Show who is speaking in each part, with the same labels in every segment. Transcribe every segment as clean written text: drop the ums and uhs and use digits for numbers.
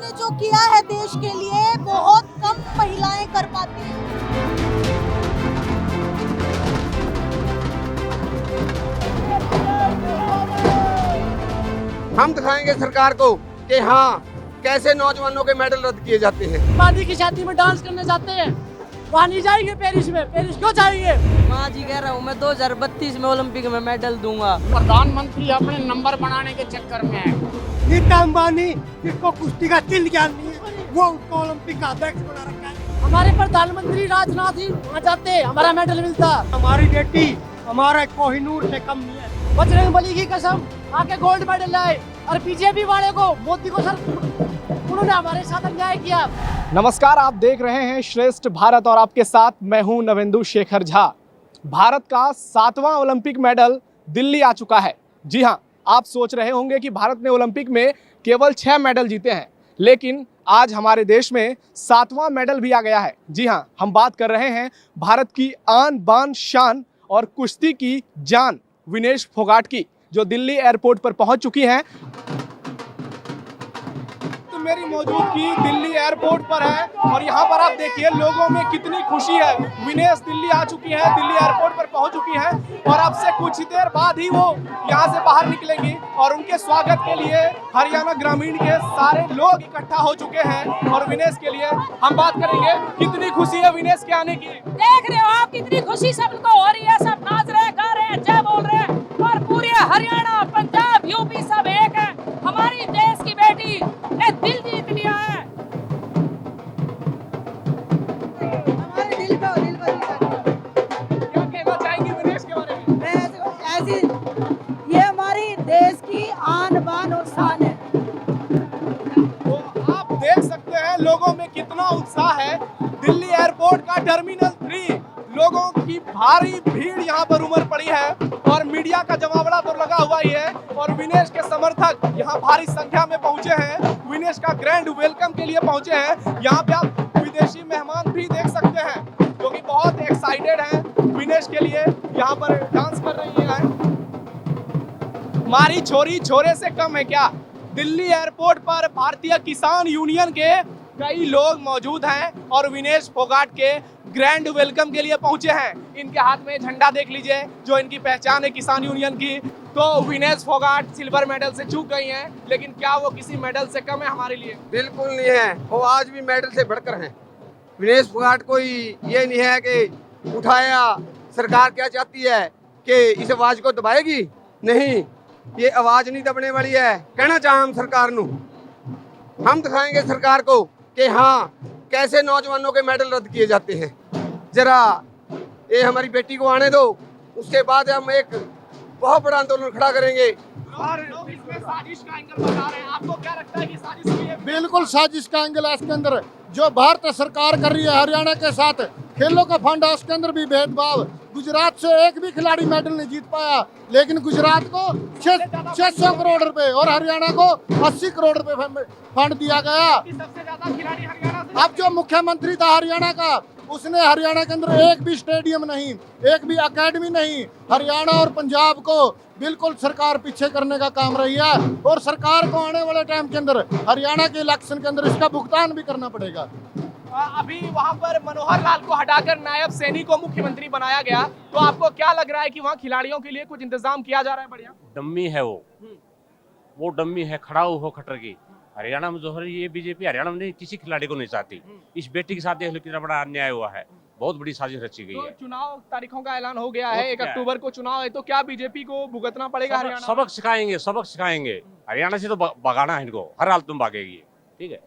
Speaker 1: ने जो किया है देश के लिए बहुत कम महिलाएं कर पाती हैं।
Speaker 2: हम दिखाएंगे सरकार को कि हाँ कैसे नौजवानों के मेडल रद्द किए जाते हैं।
Speaker 3: शादी की शादी में डांस करने जाते हैं, वहाँ नहीं जाएंगे पेरिस में, पेरिस क्यों जाएंगे?
Speaker 4: माँ जी कह रहा हूँ मैं 2032 में ओलंपिक में मेडल दूंगा।
Speaker 3: प्रधानमंत्री अपने नंबर बनाने के चक्कर में है।
Speaker 5: नीता अंबानी जिसको कुश्ती का तिल ज्ञान नहीं है, वो उसको ओलंपिक का अध्यक्ष बना रखा है।
Speaker 3: हमारे प्रधानमंत्री राजनाथ सिंह वहाँ जाते, हमारा मेडल मिलता।
Speaker 5: हमारी बेटी हमारा कोहिनूर से कम नहीं है।
Speaker 3: बजरंग बली की कसम, आके गोल्ड मेडल लाए। और बीजेपी वाले को, मोदी को सर, उन्होंने हमारे साथ अन्याय किया।
Speaker 6: नमस्कार, आप देख रहे हैं श्रेष्ठ भारत और आपके साथ मैं हूं नवेंदु शेखर झा। भारत का 7वां ओलंपिक मेडल दिल्ली आ चुका है। जी हां, आप सोच रहे होंगे कि भारत ने ओलंपिक में केवल 6 मेडल जीते हैं, लेकिन आज हमारे देश में 7वां मेडल भी आ गया है। जी हां, हम बात कर रहे हैं भारत की आन बान शान और कुश्ती की जान विनेश फोगाट की, जो दिल्ली एयरपोर्ट पर पहुंच चुकी हैं। तो मेरी मौजूदगी दिल्ली एयरपोर्ट पर है और यहाँ पर आप देखिए लोगों में कितनी खुशी है। विनेश दिल्ली आ चुकी है, दिल्ली एयरपोर्ट पर पहुंच चुकी है और अब से कुछ ही देर बाद ही वो यहाँ से बाहर निकलेंगी और उनके स्वागत के लिए हरियाणा ग्रामीण के सारे लोग इकट्ठा हो चुके हैं और विनेश के लिए हम बात करेंगे। कितनी खुशी है विनेश के आने की।
Speaker 7: देख रहे हो आप कितनी खुशी सबको हो रही है, सब नाच रहे, गा रहे हैं, जय बोल रहे हैं और पूरे हरियाणा, पंजाब, यूपी सब एक है। हमारी देश की बेटी ने दिल जीत लिया है।
Speaker 1: हमारे दिल को
Speaker 6: क्या कहना चाहेंगे विनेश के बारे में?
Speaker 1: ऐसी ये हमारी देश की आन बान और शान है।
Speaker 6: तो आप देख सकते हैं लोगों में कितना उत्साह है। दिल्ली एयरपोर्ट का टर्मिनल 3 लोगों की भारी भीड़ यहाँ पर उमड़ पड़ी है और मीडिया का जमावड़ा तो लगा हुआ ही है और विनेश के समर्थक यहाँ भारी संख्या में पहुंचे हैं। विनेश का ग्रैंड वेलकम के लिए पहुंचे हैं। यहाँ पे आप विदेशी मेहमान भी देख सकते हैं जो कि बहुत एक्साइटेड हैं विनेश के लिए, यहाँ पर डांस कर रही है। हमारी छोरी छोरे से कम है क्या? दिल्ली एयरपोर्ट पर भारतीय किसान यूनियन के कई लोग मौजूद हैं और विनेश फोगाट के ग्रैंड वेलकम के लिए पहुंचे हैं। इनके हाथ में झंडा देख लीजिए, जो इनकी पहचान है किसान यूनियन की। तो विनेश फोगाट सिल्वर मेडल से चूक गई हैं, लेकिन क्या वो किसी मेडल से कम है हमारे लिए?
Speaker 2: बिल्कुल नहीं है, वो आज भी मेडल से बढ़कर हैं। विनेश फोगाट कोई ये नहीं है कि उठाया। सरकार क्या चाहती है कि इस आवाज को दबाएगी? नहीं, ये आवाज नहीं दबने वाली है। कहना चाहें हम सरकार नू, हम दिखाएंगे सरकार को कि हाँ कैसे नौजवानों के मेडल रद्द किए जाते हैं। जरा ये हमारी बेटी को आने दो, उसके बाद हम एक बहुत बड़ा आंदोलन खड़ा करेंगे।
Speaker 6: और लोग इसमें साजिश का एंगल बता रहे हैं, आपको क्या लगता है कि साजिश हुई है?
Speaker 5: बिल्कुल साजिश का एंगल है इसके अंदर। जो भारत सरकार कर रही है हरियाणा के साथ, खेलों का फंड है उसके अंदर भी भेदभाव। गुजरात से एक भी खिलाड़ी मेडल नहीं जीत पाया, लेकिन गुजरात को 600 करोड़ रुपए और हरियाणा को 80 करोड़ रुपए फंड दिया गया।
Speaker 6: सबसे ज्यादा खिलाड़ी हरियाणा से।
Speaker 5: अब जो मुख्यमंत्री था हरियाणा का, उसने हरियाणा के अंदर एक भी स्टेडियम नहीं, एक भी एकेडमी नहीं। हरियाणा और पंजाब को बिल्कुल सरकार पीछे करने का काम रही है और सरकार को आने वाले टाइम के अंदर हरियाणा के इलेक्शन के अंदर इसका भुगतान भी करना पड़ेगा।
Speaker 6: अभी वहां पर मनोहर लाल को हटाकर नायब सैनी को मुख्यमंत्री बनाया गया, तो आपको क्या लग रहा है कि वहाँ खिलाड़ियों के लिए कुछ इंतजाम किया जा रहा है? बढ़िया
Speaker 8: डम्मी है वो डम्मी है, खड़ा हो खटर की। हरियाणा में जो है ये बीजेपी हरियाणा में नहीं, किसी खिलाड़ी को नहीं चाहती। इस बेटी के साथ देख लो कितना बड़ा अन्याय हुआ है, बहुत बड़ी साजिश रची गई है।
Speaker 6: चुनाव तारीखों का ऐलान हो गया है, 1 अक्टूबर को चुनाव है, तो क्या बीजेपी को भुगतना पड़ेगा? हरियाणा
Speaker 8: सबक सिखाएंगे। हरियाणा से तो भगाना है इनको, हर हाल तुम भागेगी। ठीक है।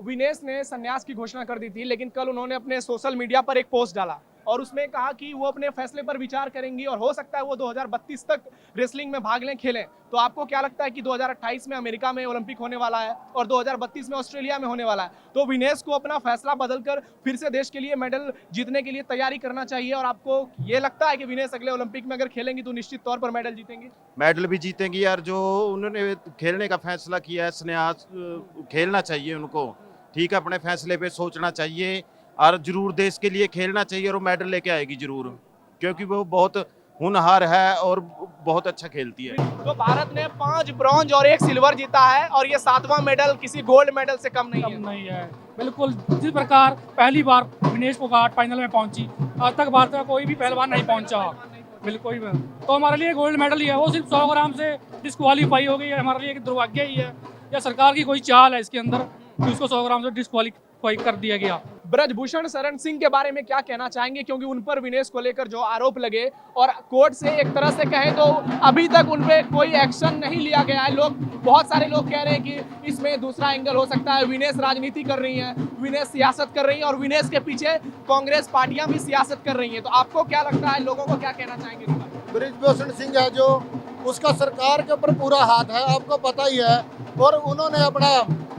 Speaker 6: विनेश ने संन्यास की घोषणा कर दी थी, लेकिन कल उन्होंने अपने सोशल मीडिया पर एक पोस्ट डाला और उसमें कहा कि वो अपने फैसले पर विचार करेंगी और हो सकता है वो 2032 तक रेसलिंग में भाग लें, खेलें। तो आपको क्या लगता है कि 2028 में अमेरिका में ओलंपिक होने वाला है और 2032 में ऑस्ट्रेलिया में होने वाला है, तो विनेश को अपना फैसला बदलकर फिर से देश के लिए मेडल जीतने के लिए तैयारी करना चाहिए? और आपको ये लगता है कि विनेश अगले ओलंपिक में अगर खेलेंगी तो निश्चित तौर पर मेडल जीतेंगी?
Speaker 9: मेडल भी जीतेंगी यार। जो उन्होंने खेलने का फैसला किया है, संन्यास खेलना चाहिए उनको। ठीक है, अपने फैसले पे सोचना चाहिए और जरूर देश के लिए खेलना चाहिए और वो मेडल लेके आएगी जरूर, क्योंकि वो बहुत होनहार है और बहुत अच्छा खेलती है।
Speaker 6: तो भारत ने 5 ब्रॉन्ज और 1 सिल्वर जीता है और ये 7वां मेडल किसी गोल्ड मेडल से कम नहीं है।
Speaker 3: नहीं है, बिल्कुल। जिस प्रकार पहली बार विनेश फोगाट फाइनल में पहुंची, आज तक भारत का कोई भी पहलवान नहीं पहुंचा, बिल्कुल भी। तो हमारे लिए गोल्ड मेडल ही है। वो सिर्फ 100 ग्राम से डिस्क्वालीफाई हो गई है, हमारे लिए एक दुर्भाग्य ही है, या सरकार की कोई चाल है इसके अंदर कि उसको 100 ग्राम से डिस्क्वालीफाई कर दिया गया।
Speaker 6: ब्रजभूषण शरण सिंह के बारे में क्या कहना चाहेंगे, क्योंकि उन पर विनेश को लेकर जो आरोप लगे और कोर्ट से एक तरह से कहें तो अभी तक उन पे कोई एक्शन नहीं लिया गया है। बहुत सारे लोग कह रहे हैं कि इसमें दूसरा एंगल हो सकता है, विनेश राजनीति कर रही है, विनेश सियासत कर रही है और विनेश के पीछे कांग्रेस पार्टियां भी सियासत कर रही हैं। तो आपको क्या लगता है, लोगों को क्या कहना चाहेंगे?
Speaker 5: ब्रजभूषण सिंह है जो, उसका सरकार के ऊपर पूरा हाथ है, आपको पता ही है। और उन्होंने अपना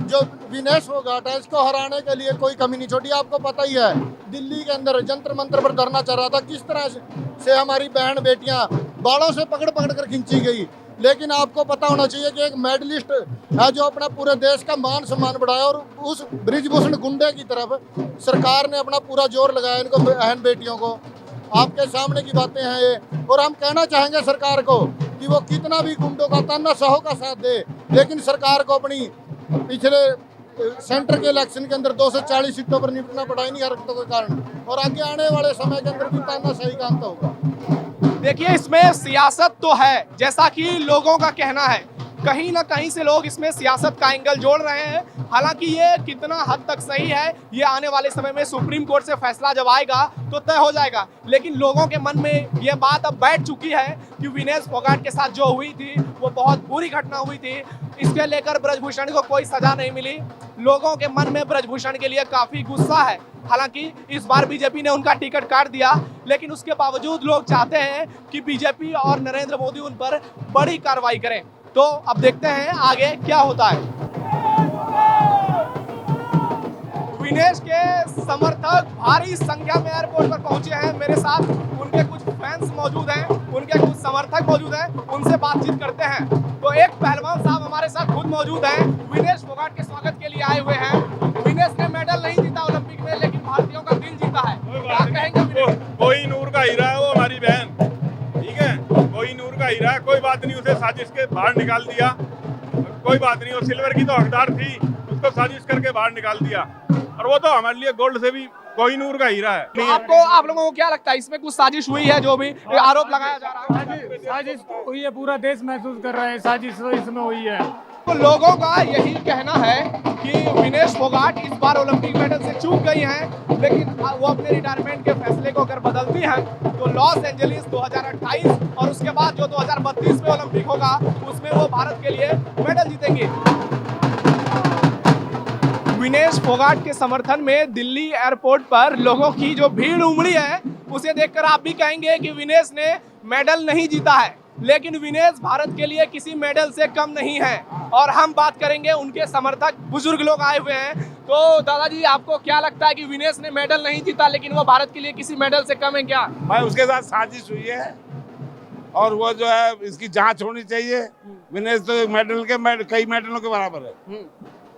Speaker 5: जो विनेश फोगाट है इसको हराने के लिए कोई कमी नहीं छोड़ी। आपको पता ही है दिल्ली के अंदर जंतर मंतर पर धरना चल रहा था, किस तरह से हमारी बहन बेटियां बालों से पकड़ पकड़ कर खींची गई। लेकिन आपको पता होना चाहिए कि एक मेडलिस्ट है जो अपना पूरे देश का मान सम्मान बढ़ाया, और उस ब्रजभूषण गुंडे की तरफ सरकार ने अपना पूरा जोर लगाया इनको बहन बेटियों को। आपके सामने की बातें हैं ये। और हम कहना चाहेंगे सरकार को कि वो कितना भी गुंडों का तानाशाहों का साथ दे, लेकिन सरकार को अपनी पिछले सेंटर के इलेक्शन के अंदर 240 सीटों पर निपटना पड़ा इन्हीं हरकतों के कारण, और आगे आने वाले समय के अंदर भी तानाशाही का अंत होगा।
Speaker 6: देखिए, इसमें सियासत तो है, जैसा कि लोगों का कहना है, कहीं ना कहीं से लोग इसमें सियासत का एंगल जोड़ रहे हैं। हालांकि ये कितना हद तक सही है, ये आने वाले समय में सुप्रीम कोर्ट से फैसला जब आएगा तो तय हो जाएगा। लेकिन लोगों के मन में ये बात अब बैठ चुकी है कि विनेश फोगाट के साथ जो हुई थी वो बहुत बुरी घटना हुई थी, इसके लेकर ब्रजभूषण को कोई सजा नहीं मिली। लोगों के मन में ब्रजभूषण के लिए काफी गुस्सा है। हालांकि इस बार बीजेपी ने उनका टिकट काट दिया, लेकिन उसके बावजूद लोग चाहते हैं कि बीजेपी और नरेंद्र मोदी उन पर बड़ी कार्रवाई करें। तो अब देखते हैं आगे क्या होता है। विनेश के समर्थक भारी संख्या में एयरपोर्ट पर पहुंचे हैं। मेरे साथ उनके कुछ फैंस मौजूद हैं, उनके कुछ समर्थक मौजूद हैं, उनसे बातचीत करते हैं। तो एक पहलवान साहब हमारे साथ खुद मौजूद हैं, विनेश फोगाट के स्वागत के लिए आए हुए हैं। विनेश ने मेडल नहीं जीता ओलंपिक में, लेकिन भारतीयों का दिल जीता है, क्या कहेंगे?
Speaker 10: कोई नूर का हीरा है वो हमारी बहन, ठीक है, कोई नूर का हीरा है, कोई बात नहीं, उसे साजिश के बाहर निकाल दिया, कोई बात नहीं, वो सिल्वर की तो हकदार थी, उसको साजिश करके बाहर निकाल दिया, और वो तो हमारे लिए गोल्ड से भी कोई नूर का हीरा है।
Speaker 6: तो आप लोगों को क्या लगता है, इसमें कुछ साजिश हुई है? जो भी आरोप लगाया जा रहा है,
Speaker 3: साजिश हुई है, पूरा देश महसूस कर रहे हैं साजिश इसमें हुई है।
Speaker 6: तो लोगों का यही कहना है कि विनेश फोगाट इस बार ओलंपिक मेडल से चूक गई हैं, लेकिन वो अपने रिटायरमेंट के फैसले को अगर बदलती हैं तो लॉस एंजलिस 2028 और उसके बाद जो 2032 में ओलंपिक होगा उसमें वो भारत के लिए मेडल जीतेंगे। विनेश फोगाट के समर्थन में दिल्ली एयरपोर्ट पर लोगों की जो भीड़ उमड़ी है, उसे देखकर आप भी कहेंगे कि विनेश ने मेडल नहीं जीता है, लेकिन विनेश भारत के लिए किसी मेडल से कम नहीं है। और हम बात करेंगे उनके समर्थक बुजुर्ग लोग आए हुए हैं। तो दादाजी, आपको क्या लगता है कि विनेश ने मेडल नहीं जीता, लेकिन वो भारत के लिए किसी मेडल से कम है क्या?
Speaker 10: भाई, उसके साथ साजिश हुई है और वो जो है इसकी जांच होनी चाहिए। विनेश तो कई मेडलों के बराबर है,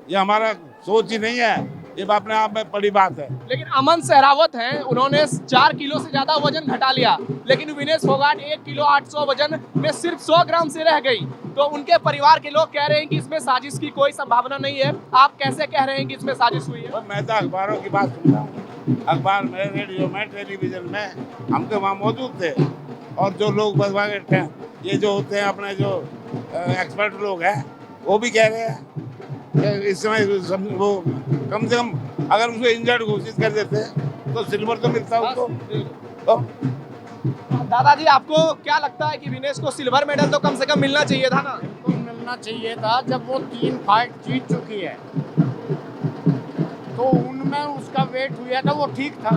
Speaker 10: ये हमारा सोच ही नहीं है, ये अपने आप में बड़ी बात है।
Speaker 6: लेकिन अमन सहरावत हैं, उन्होंने 4 किलो से ज्यादा वजन घटा लिया, लेकिन विनेश फोगाट 1 किलो 800 वजन में सिर्फ 100 ग्राम से रह गई। तो उनके परिवार के लोग कह रहे हैं कि इसमें साजिश की कोई संभावना नहीं है। आप कैसे कह रहे हैं कि इसमें साजिश हुई है?
Speaker 10: मैं तो अखबारों की बात सुनता हूँ, अखबार में, रेडियो में, टेलीविजन में, हम तो वहाँ मौजूद थे। और जो लोग बैठे हैं, ये जो होते हैं अपने जो एक्सपर्ट लोग हैं, वो भी कह रहे हैं इस समय वो कम से कम अगर उसको इंजर्ड घोषित कर देते तो सिल्वर तो मिलता उसको। तो
Speaker 6: दादाजी, आपको क्या लगता है कि विनेश को सिल्वर मेडल तो कम से कम मिलना चाहिए था ना?
Speaker 5: मिलना चाहिए था। जब वो 3 फाइट जीत चुकी है तो उनमें उसका वेट हुआ था, वो ठीक था,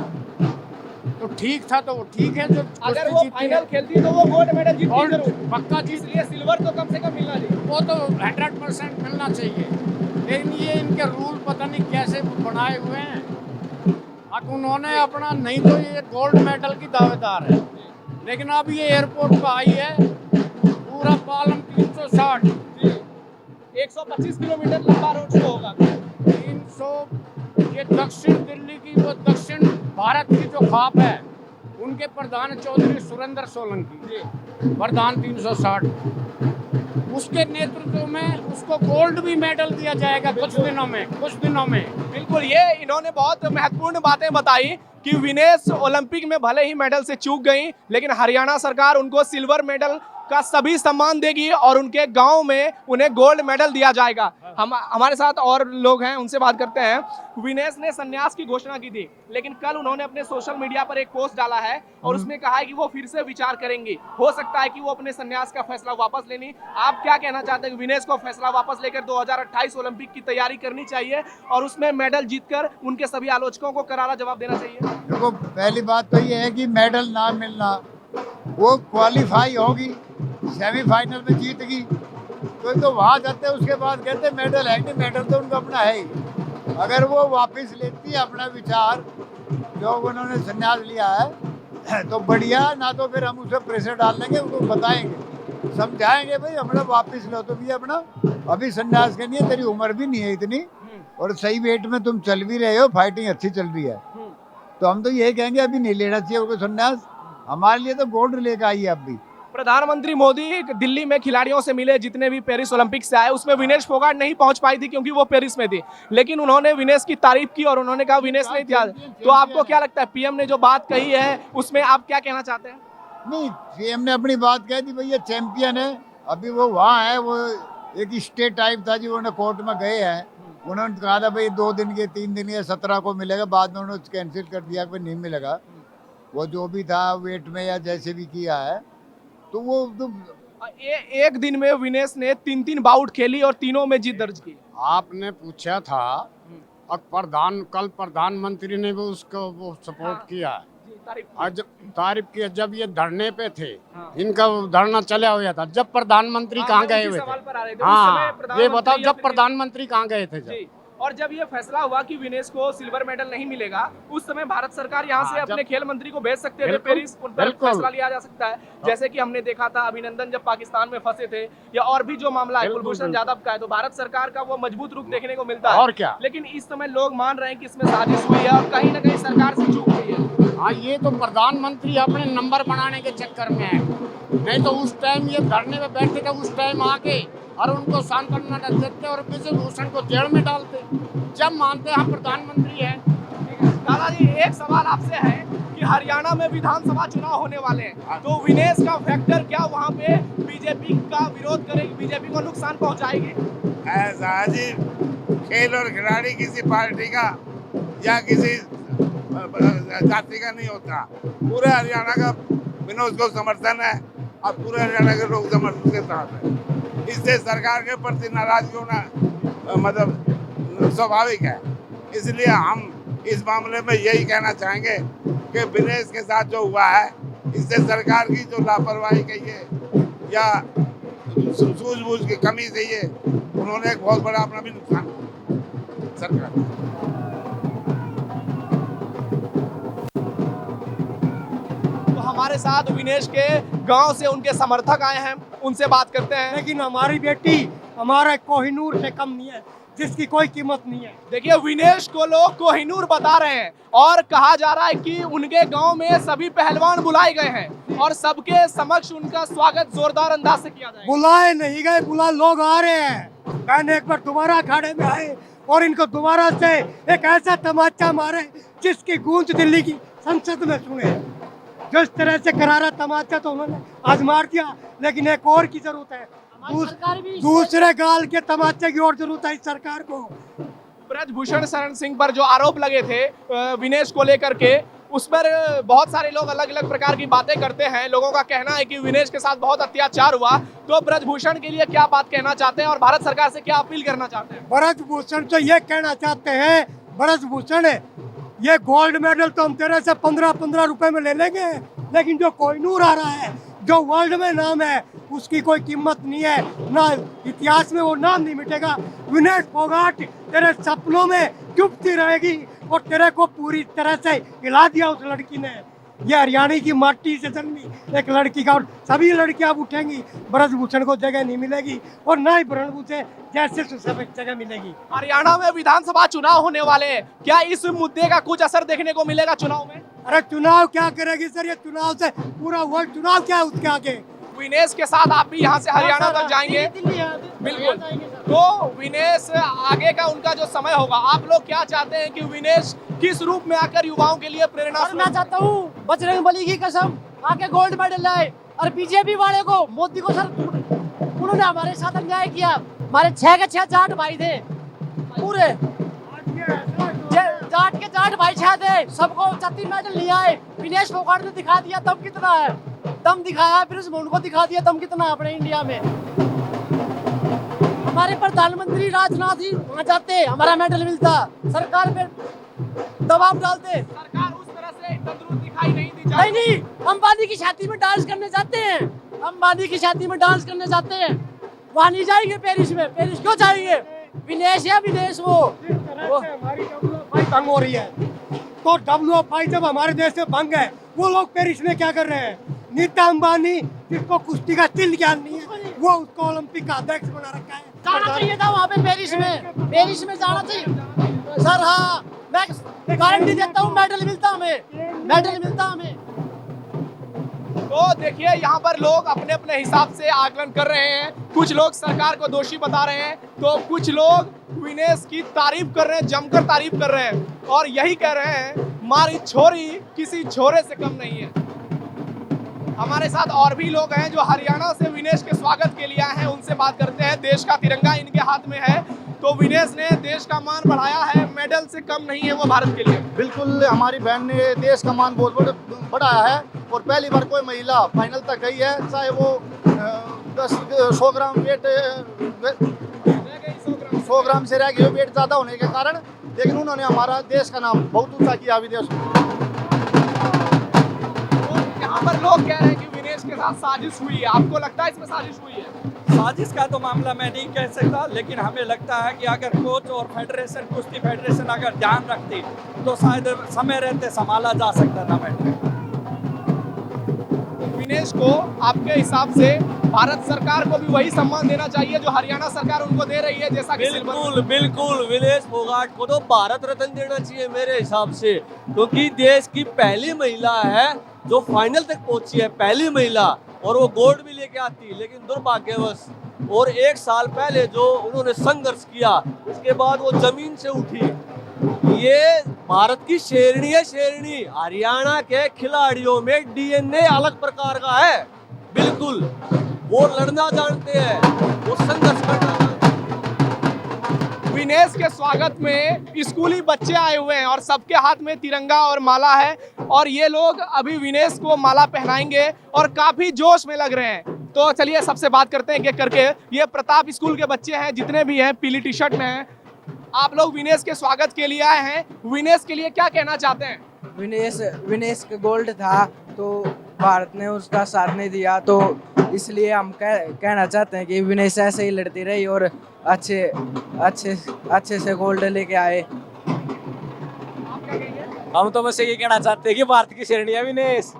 Speaker 5: तो ठीक था, तो वो ठीक है। जो
Speaker 6: अगर वो फाइनल खेलती तो वो गोल्ड मेडल जीतती जरूर,
Speaker 5: पक्का जीत,
Speaker 6: इसलिए सिल्वर तो कम से कम मिलना चाहिए।
Speaker 5: वो तो 100% मिलना चाहिए। लेकिन ये इनके रूल पता नहीं कैसे बनाए हुए हैं। अब उन्होंने अपना, नहीं तो ये गोल्ड मेडल की दावेदार है, लेकिन अब ये एयरपोर्ट पर आई है, पूरा पालम 360
Speaker 6: 125 किलोमीटर लंबा रोड शो होगा।
Speaker 5: 300, ये दक्षिण दिल्ली की, वो दक्षिण भारत की जो खाप है,
Speaker 11: उनके प्रधान चौधरी सुरेंद्र सोलंकी, प्रधान 360, उसके नेतृत्व में उसको गोल्ड भी मेडल दिया जाएगा कुछ दिनों में।
Speaker 6: बिल्कुल, ये इन्होंने बहुत महत्वपूर्ण बातें बताई कि विनेश ओलंपिक में भले ही मेडल से चूक गई, लेकिन हरियाणा सरकार उनको सिल्वर मेडल का सभी सम्मान देगी और उनके गांव में उन्हें गोल्ड मेडल दिया जाएगा। हमारे साथ और लोग हैं, उनसे बात करते हैं। विनेश ने संन्यास की घोषणा की थी, लेकिन कल उन्होंने अपने सोशल मीडिया पर एक पोस्ट डाला है और उसमें कहा है कि वो फिर से विचार करेंगे, हो सकता है कि वो अपने संन्यास का फैसला वापस लेनी। आप क्या कहना चाहते हैं? विनेश को फैसला वापस लेकर 2028 ओलंपिक की तैयारी करनी चाहिए और उसमें मेडल जीतकर उनके सभी आलोचकों को करारा जवाब देना चाहिए?
Speaker 5: देखो, पहली बात तो ये है कि मेडल ना मिलना, वो क्वालिफाई होगी, सेमीफाइनल में जीतगी तो वहाँ जाते, उसके बाद कहते मेडल है नहीं, मेडल तो उनका अपना है ही। अगर वो वापस लेती है अपना विचार जो उन्होंने संन्यास लिया है तो बढ़िया, ना तो फिर हम उसे प्रेशर डाल देंगे, उनको बताएंगे, समझाएंगे भाई अपना वापस लो, तो भी अपना अभी संन्यास करनी है, तेरी उम्र भी नहीं है इतनी और सही वेट में तुम चल भी रहे हो, फाइटिंग अच्छी चल रही है, तो हम तो यही कहेंगे अभी नहीं लेना चाहिए उनको संन्यास। हमारे लिए तो गोल्ड लेकर आई है। अब भी
Speaker 6: प्रधानमंत्री मोदी दिल्ली में खिलाड़ियों से मिले, जितने भी पेरिस ओलंपिक से आए, उसमें विनेश फोगाट नहीं पहुंच पाई थी क्योंकि वो पेरिस में थी, लेकिन उन्होंने विनेश की तारीफ की और उन्होंने कहा विनेश नहीं था। तो आपको क्या लगता है, पीएम ने जो बात कही है उसमें आप क्या कहना चाहते हैं?
Speaker 5: नहीं, पीएम ने अपनी बात कह दी, भैया चैंपियन है, अभी वो वहाँ है, वो एक स्टे टाइप था जी, उन्होंने कोर्ट में गए हैं, उन्होंने कहा था भाई 2 दिन के 3 दिन के 17 को मिलेगा, बाद में उन्होंने कैंसिल कर दिया कि नहीं मिलेगा। वो जो भी था वेट में या जैसे भी किया है, तो वो तो
Speaker 6: एक दिन में विनेश ने 3 बाउट खेली और तीनों में जीत दर्ज की।
Speaker 11: आपने पूछा था, कल प्रधानमंत्री ने भी उसको वो सपोर्ट किया, आज तारीफ किया। जब ये धरने पे थे, इनका धरना चला हुआ था, जब प्रधानमंत्री कहाँ गए हुए थे? हाँ, ये बताओ, जब प्रधानमंत्री कहाँ गए थे? जब
Speaker 6: और जब ये फैसला हुआ कि विनेश को सिल्वर मेडल नहीं मिलेगा, उस समय भारत सरकार यहाँ से अपने खेल मंत्री को भेज सकते थे पेरिस, उन पर फैसला लिया जा सकता है। जैसे कि हमने देखा था अभिनंदन जब पाकिस्तान में फंसे थे, या और भी जो मामला है कुलभूषण जाधव का है, तो भारत सरकार का वो मजबूत रुख देखने को मिलता है।
Speaker 11: और क्या,
Speaker 6: लेकिन इस समय लोग मान रहे हैं कि इसमें साजिश हुई है और कहीं ना कहीं सरकार से चूक हुई है।
Speaker 11: हाँ, ये तो प्रधानमंत्री अपने नंबर बनाने के चक्कर में है, नहीं तो उस टाइम ये धरने में बैठे थे, उस टाइम आके और उनको सांत्वना देते और विजयभूषण को जेल में डालते, जब मानते हम प्रधानमंत्री हैं।
Speaker 6: दादाजी, एक सवाल आपसे है कि हरियाणा में विधानसभा चुनाव होने वाले हैं, तो विनेश का फैक्टर क्या वहाँ पे बीजेपी का विरोध करेगी, बीजेपी को नुकसान पहुँचाएगी?
Speaker 10: ऐसा जी, खेल और खिलाड़ी किसी पार्टी का या किसी जाति का नहीं होता, पूरे हरियाणा का विनोद को समर्थन है और पूरे हरियाणा के लोग समर्थन के साथ है। इससे सरकार के प्रति नाराजगी होना मतलब स्वाभाविक है। इसलिए हम इस मामले में यही कहना चाहेंगे कि विनेश के साथ जो हुआ है, इससे सरकार की जो लापरवाही कही है या सूझबूझ की कमी से ये उन्होंने एक बहुत बड़ा अपना भी नुकसान सरकार।
Speaker 6: हमारे साथ विनेश के गांव से उनके समर्थक आए हैं, उनसे बात करते हैं।
Speaker 12: लेकिन हमारी बेटी हमारा कोहिनूर से कम नहीं है, जिसकी कोई कीमत नहीं है।
Speaker 6: देखिए, विनेश को लोग कोहिनूर बता रहे हैं और कहा जा रहा है कि उनके गांव में सभी पहलवान बुलाए गए हैं और सबके समक्ष उनका स्वागत जोरदार अंदाज से किया जाएगा।
Speaker 12: बुलाए नहीं गए, लोग आ रहे हैं। मैंने एक बार दोबारा अखाड़े में आए और इनको दोबारा से एक ऐसा तमाचा मारे जिसकी गूंज दिल्ली की संसद में सुने। जिस तरह से करारा तमाचा तो उन्होंने आज मार दिया, लेकिन एक और की जरूरत है, दूसरे गाल के तमाचे की और जरूरत है इस सरकार को।
Speaker 6: ब्रजभूषण शरण सिंह पर जो आरोप लगे थे विनेश को लेकर के, उस पर बहुत सारे लोग अलग अलग प्रकार की बातें करते हैं। लोगों का कहना है कि विनेश के साथ बहुत अत्याचार हुआ, तो ब्रजभूषण के लिए क्या बात कहना चाहते हैं और भारत सरकार से क्या अपील करना चाहते हैं?
Speaker 12: ब्रजभूषण तो ये कहना चाहते हैं, ब्रजभूषण ये गोल्ड मेडल तो हम तेरे से 15-15 रुपए में ले लेंगे, लेकिन जो कोहिनूर आ रहा है, जो वर्ल्ड में नाम है, उसकी कोई कीमत नहीं है, ना इतिहास में वो नाम नहीं मिटेगा। विनेश फोगाट तेरे सपनों में चुपती रहेगी और तेरे को पूरी तरह से हिला दिया उस लड़की ने। ये हरियाणा की माटी से जन्मी एक लड़की का, और सभी लड़कियां अब उठेंगी, ब्रजभूषण को जगह नहीं मिलेगी और ना ही ब्रजभूषण जैसे जगह मिलेगी।
Speaker 6: हरियाणा में विधानसभा चुनाव होने वाले हैं, क्या इस मुद्दे का कुछ असर देखने को मिलेगा चुनाव में?
Speaker 12: अरे चुनाव क्या करेगी सर, ये चुनाव से पूरा वर्ल्ड, चुनाव क्या है उसके आगे।
Speaker 6: विनेश के साथ आप भी यहाँ से हरियाणा तक जाएंगे। बिल्कुल, तो विनेश आगे का उनका जो समय होगा, आप लोग क्या चाहते हैं कि विनेश किस रूप में आकर युवाओं के लिए प्रेरणा?
Speaker 13: मैं चाहता हूँ बजरंगबली की कसम आके गोल्ड मेडल लाए, और बीजेपी वाले को, मोदी को सर, उन्होंने हमारे साथ अन्याय किया। हमारे 6 के 6 जाट भाई थे, पूरे जाट के जाट भाई 6 थे, सबको 36 मेडल नहीं आए। विनेश फोगाट ने दिखा दिया दम कितना है, दम दिखाया, फिर उस मुंड को दिखा दिया दम कितना है अपने इंडिया में। हमारे प्रधानमंत्री राजनाथ जी वहाँ जाते, हमारा मेडल मिलता, सरकार पे दबाव डालते।
Speaker 6: सरकार उस तरह से तंदुरुस्त दिखाई नहीं दी
Speaker 13: नहीं नहीं, अंबानी की शादी में डांस करने जाते हैं, अंबानी की शादी में डांस करने जाते हैं, वहाँ नहीं जाएंगे पेरिस में। पेरिस क्यों जाएंगे? विनेश है विनेश, वो
Speaker 12: हमारी WFI भंग हो रही है, तो WFI जब हमारे देश से भंग है, वो लोग पेरिस में क्या कर रहे हैं? नीता अंबानी, जिसको कुश्ती का तिल ज्ञान नहीं है, वो उसको ओलंपिक का अध्यक्ष बना रखा है।
Speaker 13: जाना चाहिए था वहाँ पे, पेरिस में जाना चाहिए सर। हाँ, मैं गारंटी देता हूँ मेडल मिलता हमें, मेडल मिलता हमें।
Speaker 6: तो देखिए, यहाँ पर लोग अपने अपने हिसाब से आकलन कर रहे हैं। कुछ लोग सरकार को दोषी बता रहे हैं, तो कुछ लोग विनेश की तारीफ कर रहे हैं, जमकर तारीफ कर रहे हैं, और यही कह रहे हैं मारी छोरी किसी छोरे से कम नहीं है। हमारे साथ और भी लोग हैं जो हरियाणा से विनेश के स्वागत के लिए आए हैं, उनसे बात करते हैं। देश का तिरंगा इनके हाथ में है, तो विनेश ने देश का मान बढ़ाया है, मेडल से कम नहीं है वो भारत के लिए।
Speaker 5: बिल्कुल, हमारी बहन ने देश का मान बहुत बढ़ाया है, और पहली बार कोई महिला फाइनल तक गई है, चाहे वो 100 ग्राम वेट 100 ग्राम से रह गई, वेट ज़्यादा होने के कारण, लेकिन उन्होंने हमारा देश का नाम बहुत ऊंचा किया विदेश में।
Speaker 6: यहाँ पर लोग कह रहे हैं कि विनेश के साथ साजिश हुई है, आपको लगता है इसमें साजिश हुई है?
Speaker 14: साजिश का तो मामला मैं नहीं कह सकता, लेकिन हमें लगता है कि अगर कोच और फेडरेशन, कुश्ती फेडरेशन अगर ध्यान रखती तो शायद समय रहते संभाला जा सकता था मैटर।
Speaker 6: विनेश को आपके हिसाब से भारत सरकार को भी वही सम्मान देना चाहिए जो हरियाणा सरकार उनको दे रही है, जैसा कि
Speaker 15: बिल्कुल विनेश फोगाट को तो भारत रत्न देना चाहिए मेरे हिसाब से, क्योंकि देश की पहली महिला है जो फाइनल तक पहुंची है, पहली महिला, और वो गोल्ड भी लेके आती, लेकिन दुर्भाग्यवश, और 1 साल पहले जो उन्होंने संघर्ष किया, उसके बाद वो जमीन से उठी। ये भारत की शेरनी है, शेरनी। हरियाणा के खिलाड़ियों में डीएनए अलग प्रकार का है, बिल्कुल, वो लड़ना जानते हैं, वो संघर्ष करना जानते हैं।
Speaker 6: विनेश के स्वागत में स्कूली बच्चे आए हुए हैं और सबके हाथ में तिरंगा और माला है, और ये लोग अभी विनेश को माला पहनाएंगे और काफी जोश में लग रहे हैं। तो चलिए सबसे बात करते हैं एक एक करके। ये प्रताप स्कूल के बच्चे हैं, जितने भी हैं पीली टी शर्ट में हैं। आप लोग विनेश के स्वागत के लिए आए हैं, विनेश के लिए क्या कहना चाहते हैं?
Speaker 16: विनेश का गोल्ड था, तो भारत ने उसका साथ नहीं दिया, तो इसलिए हम कहना चाहते हैं कि विनेश ऐसे ही लड़ती रही और अच्छे से गोल्ड लेके आए।
Speaker 14: हम तो बस ये कहना चाहते हैं कि भारत की शेरनी है विनेश,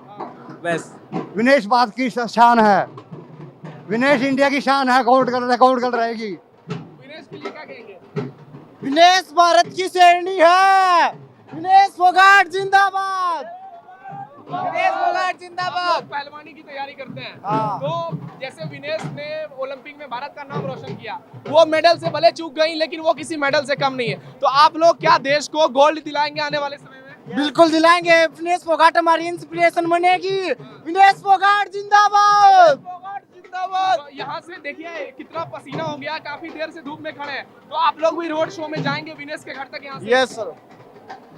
Speaker 14: बस।
Speaker 5: विनेश भारत की शान है, विनेश इंडिया की शान है, गोल्ड रहेगी।
Speaker 6: विनेश के लिए क्या कहेंगे?
Speaker 13: विनेश भारत की शेरनी है, विनेश फोगाट जिंदाबाद, विनेश फोगाट जिंदाबाद।
Speaker 6: पहलवानी की तैयारी करते हैं,
Speaker 13: हाँ।
Speaker 6: तो जैसे विनेश ने ओलंपिक में भारत का नाम रोशन किया, वो मेडल से भले चूक गई, लेकिन वो किसी मेडल से कम नहीं है। तो आप लोग क्या देश को गोल्ड दिलाएंगे आने वाले समय में?
Speaker 13: बिल्कुल दिलाएंगे। विनेश फोगाट हमारी इंस्पिरेशन बनेगी, विनेश फोगाट जिंदाबाद, जिंदाबाद।
Speaker 6: तो यहाँ से देखिए कितना पसीना हो गया, काफी देर से धूप में खड़े हैं, तो आप लोग भी रोड शो में जाएंगे विनेश के घर तक यहाँ से?
Speaker 13: यस सर,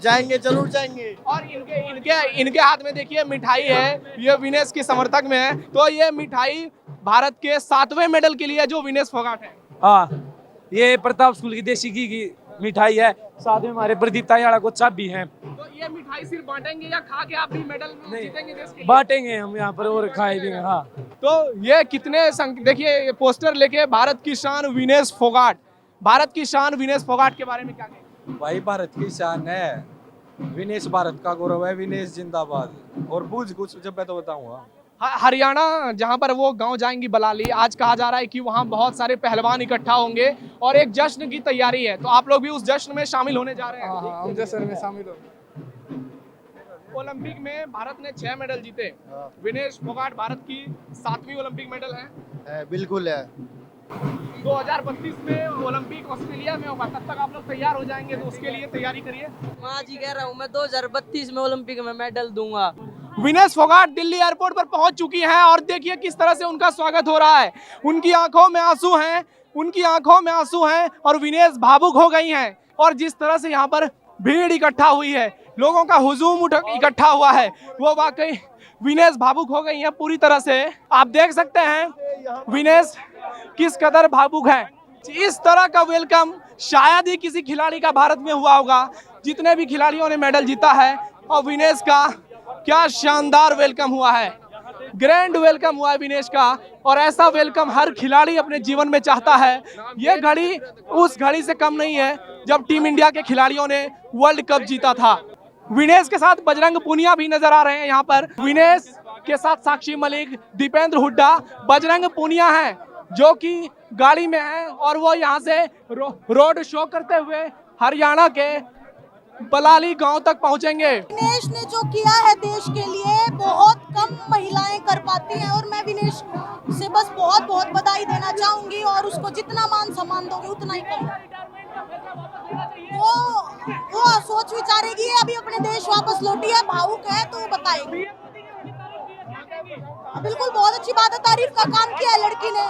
Speaker 13: जाएंगे, जरूर जाएंगे।
Speaker 6: और इनके हाथ में देखिए मिठाई है, ये विनेश के समर्थक में है, तो ये मिठाई भारत के 7वें मेडल के लिए जो विनेश फोगाट है।
Speaker 14: हाँ, ये प्रताप स्कूल की देसी घी की मिठाई है, साथ में हमारे प्रदीप तायाड़ा को चाबी है।
Speaker 6: तो ये मिठाई सिर्फ बांटेंगे या खा के आप भी मेडल जीतेंगे देश के लिए?
Speaker 14: बांटेंगे हम यहाँ पर और खाएंगे। हाँ,
Speaker 6: तो ये कितने देखिए ये पोस्टर लेके भारत की शान विनेश फोगाट, भारत की शान विनेश फोगाट के बारे में क्या कहेंगे?
Speaker 14: भाई भारत की शान है, विनेश भारत का गौरव है, विनेश जिंदाबाद। और पूछ कुछ जब मैं तो बताऊंगा।
Speaker 6: हरियाणा जहां पर वो गांव जाएंगी बलाली, आज कहा जा रहा है कि वहां बहुत सारे पहलवान इकट्ठा होंगे और एक जश्न की तैयारी है, तो आप लोग भी उस जश्न में शामिल होने जा रहे हैं?
Speaker 12: हम जश्न में शामिल हो।
Speaker 6: ओलंपिक में भारत ने 6 मेडल जीते। विनेश फोगाट भारत की 7वीं ओलंपिक मेडल है।
Speaker 5: बिल्कुल है।
Speaker 6: 2032 में ओलंपिक ऑस्ट्रेलिया में होगा, तब तक आप लोग तैयार हो जाएंगे, तो उसके लिए तैयारी करिए।
Speaker 4: मैं आज ही कह रहा हूँ, मैं 2032 में ओलंपिक में मेडल दूंगा।
Speaker 6: विनेश फोगाट दिल्ली एयरपोर्ट पर पहुंच चुकी हैं और देखिए किस तरह से उनका स्वागत हो रहा है। उनकी आंखों में आंसू हैं, उनकी आंखों में आंसू हैं और विनेश भावुक हो गई हैं। और जिस तरह से यहाँ पर भीड़ इकट्ठा हुई है, लोगों का हुजूम इकट्ठा हुआ है, वो वाकई विनेश भावुक हो गई हैं पूरी तरह से। आप देख सकते हैं विनेश किस कदर भावुक है। इस तरह का वेलकम शायद ही किसी खिलाड़ी का भारत में हुआ होगा, जितने भी खिलाड़ियों ने मेडल जीता है। और विनेश का क्या शानदार वेलकम हुआ है, ग्रैंड वेलकम हुआ है विनेश का। और ऐसा वेलकम हर खिलाड़ी अपने जीवन में चाहता है। ये घड़ी उस घड़ी से कम नहीं है जब टीम इंडिया के खिलाड़ियों ने वर्ल्ड कप जीता था। विनेश के साथ बजरंग पूनिया भी नजर आ रहे हैं यहाँ पर। विनेश के साथ साक्षी मलिक, दीपेंद्र हुड्डा, बजरंग पूनिया हैं जो कि गाड़ी में हैं और वो यहाँ से रोड शो करते हुए हरियाणा के बलाली गांव तक पहुंचेंगे।
Speaker 1: विनेश ने जो किया है देश के लिए, बहुत कम महिलाएं कर पाती हैं और मैं विनेश से बस बहुत बहुत बधाई देना चाहूंगी। और उसको जितना मान सम्मान दोगे उतना ही कम। वो सोच विचारेगी, अभी अपने देश वापस लौटी है, भावुक है तो बताएगी। बिल्कुल बहुत अच्छी बात है, तारीफ का काम किया है लड़की ने।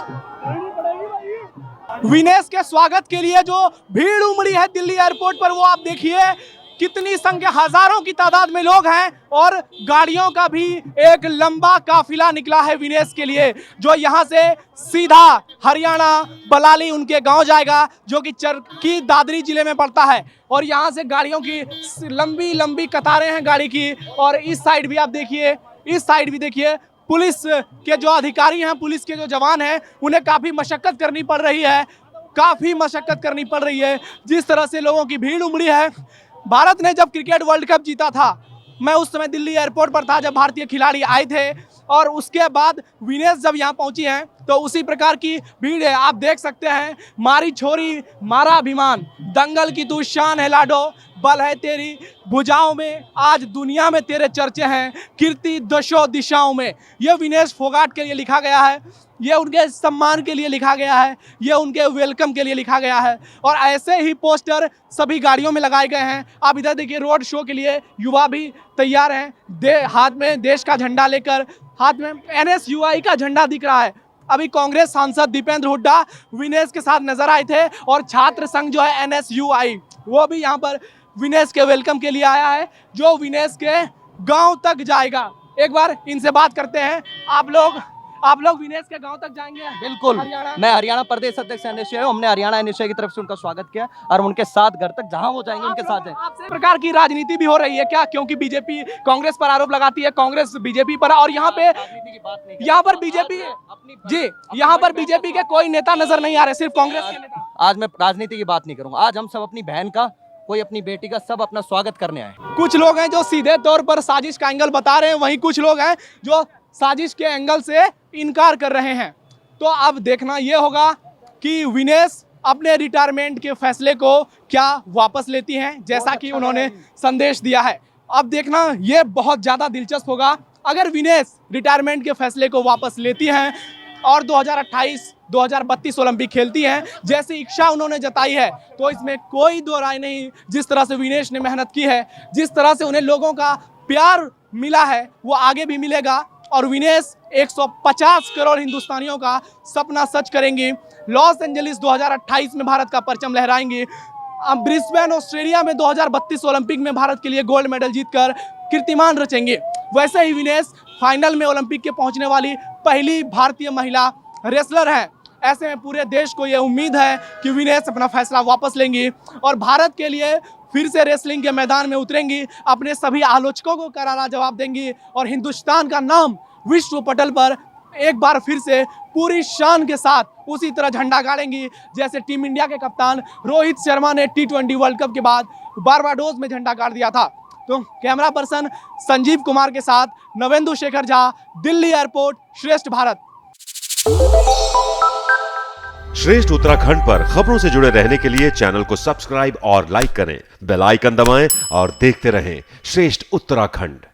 Speaker 6: विनेश के स्वागत के लिए जो भीड़ उमड़ी है दिल्ली एयरपोर्ट पर, वो आप देखिए कितनी संख्या, हजारों की तादाद में लोग हैं। और गाड़ियों का भी एक लंबा काफिला निकला है विनेश के लिए, जो यहाँ से सीधा हरियाणा बलाली उनके गांव जाएगा, जो कि चरकी दादरी जिले में पड़ता है। और यहाँ से गाड़ियों की लंबी लंबी कतारें हैं गाड़ी की। और इस साइड भी आप देखिए, इस साइड भी देखिए, पुलिस के जो अधिकारी हैं, पुलिस के जो जवान हैं, उन्हें काफ़ी मशक्कत करनी पड़ रही है, काफ़ी मशक्कत करनी पड़ रही है। जिस तरह से लोगों की भीड़ उमड़ी है। भारत ने जब क्रिकेट वर्ल्ड कप जीता था, मैं उस समय दिल्ली एयरपोर्ट पर था जब भारतीय खिलाड़ी आए थे। और उसके बाद विनेश जब यहाँ पहुंची हैं तो उसी प्रकार की भीड़ है। आप देख सकते हैं, मारी छोरी मारा अभिमान, दंगल की तू शान है लाडो, बल है तेरी भुजाओं में, आज दुनिया में तेरे चर्चे हैं, कीर्ति दशों दिशाओं में। ये विनेश फोगाट के लिए लिखा गया है, ये उनके सम्मान के लिए लिखा गया है, ये उनके वेलकम के लिए लिखा गया है। और ऐसे ही पोस्टर सभी गाड़ियों में लगाए गए हैं। आप इधर देखिए, रोड शो के लिए युवा भी तैयार हैं, हाथ में देश का झंडा लेकर, हाथ में NSUI का झंडा दिख रहा है। अभी कांग्रेस सांसद दीपेंद्र हुड्डा विनेश के साथ नजर आए थे और छात्र संघ जो है NSUI, वो भी यहाँ पर विनेश के वेलकम के लिए आया है, जो विनेश के गांव तक जाएगा। एक बार इनसे बात करते हैं। आप लोग विनेश के गांव तक जाएंगे?
Speaker 17: बिल्कुल, मैं हरियाणा प्रदेश अध्यक्ष NSUI हूं। हमने हरियाणा NSUI की तरफ से उनका स्वागत किया और उनके साथ घर तक जहां वो जाएंगे उनके साथ है।
Speaker 6: आपसे प्रकार की राजनीति भी हो रही है क्या? क्योंकि बीजेपी कांग्रेस पर आरोप लगाती है, कांग्रेस बीजेपी पर, और यहाँ पर बीजेपी जी, यहाँ पर बीजेपी के कोई नेता नजर नहीं आ रहे, सिर्फ कांग्रेस के नेता।
Speaker 17: आज मैं राजनीति की बात नहीं करूंगा। आज हम सब अपनी बहन का, कोई अपनी बेटी का, सब अपना स्वागत करने आए।
Speaker 6: कुछ लोग हैं जो सीधे तौर पर साजिश का एंगल बता रहे हैं, वहीं कुछ लोग हैं जो साजिश के एंगल से इनकार कर रहे हैं। तो अब देखना यह होगा कि विनेश अपने रिटायरमेंट के फैसले को क्या वापस लेती हैं, जैसा कि उन्होंने संदेश दिया है। अब देखना यह बहुत ज़्यादा दिलचस्प होगा। अगर विनेश रिटायरमेंट के फैसले को वापस लेती हैं और 2028-2032 ओलंपिक खेलती हैं जैसी इच्छा उन्होंने जताई है, तो इसमें कोई दो राय नहीं। जिस तरह से विनेश ने मेहनत की है, जिस तरह से उन्हें लोगों का प्यार मिला है, वो आगे भी मिलेगा। और विनेश 150 करोड़ हिंदुस्तानियों का सपना सच करेंगी। लॉस एंजलिस 2028 में भारत का परचम लहराएंगी। ब्रिस्बेन ऑस्ट्रेलिया में 2032 ओलंपिक में भारत के लिए गोल्ड मेडल जीतकर कीर्तिमान रचेंगे। वैसे ही विनेश फाइनल में ओलंपिक के पहुंचने वाली पहली भारतीय महिला रेसलर हैं। ऐसे में पूरे देश को ये उम्मीद है कि विनेश अपना फैसला वापस लेंगी और भारत के लिए फिर से रेसलिंग के मैदान में उतरेंगी, अपने सभी आलोचकों को करारा जवाब देंगी और हिंदुस्तान का नाम विश्व पटल पर एक बार फिर से पूरी शान के साथ उसी तरह झंडा गाड़ेंगी जैसे टीम इंडिया के कप्तान रोहित शर्मा ने T20 वर्ल्ड कप के बाद बारबाडोस में झंडा गाड़ दिया था। तो कैमरा पर्सन संजीव कुमार के साथ नवेंदु शेखर झा, दिल्ली एयरपोर्ट, श्रेष्ठ भारत।
Speaker 18: श्रेष्ठ उत्तराखंड पर खबरों से जुड़े रहने के लिए चैनल को सब्सक्राइब और लाइक करें, बेल आइकन दबाएं और देखते रहें श्रेष्ठ उत्तराखंड।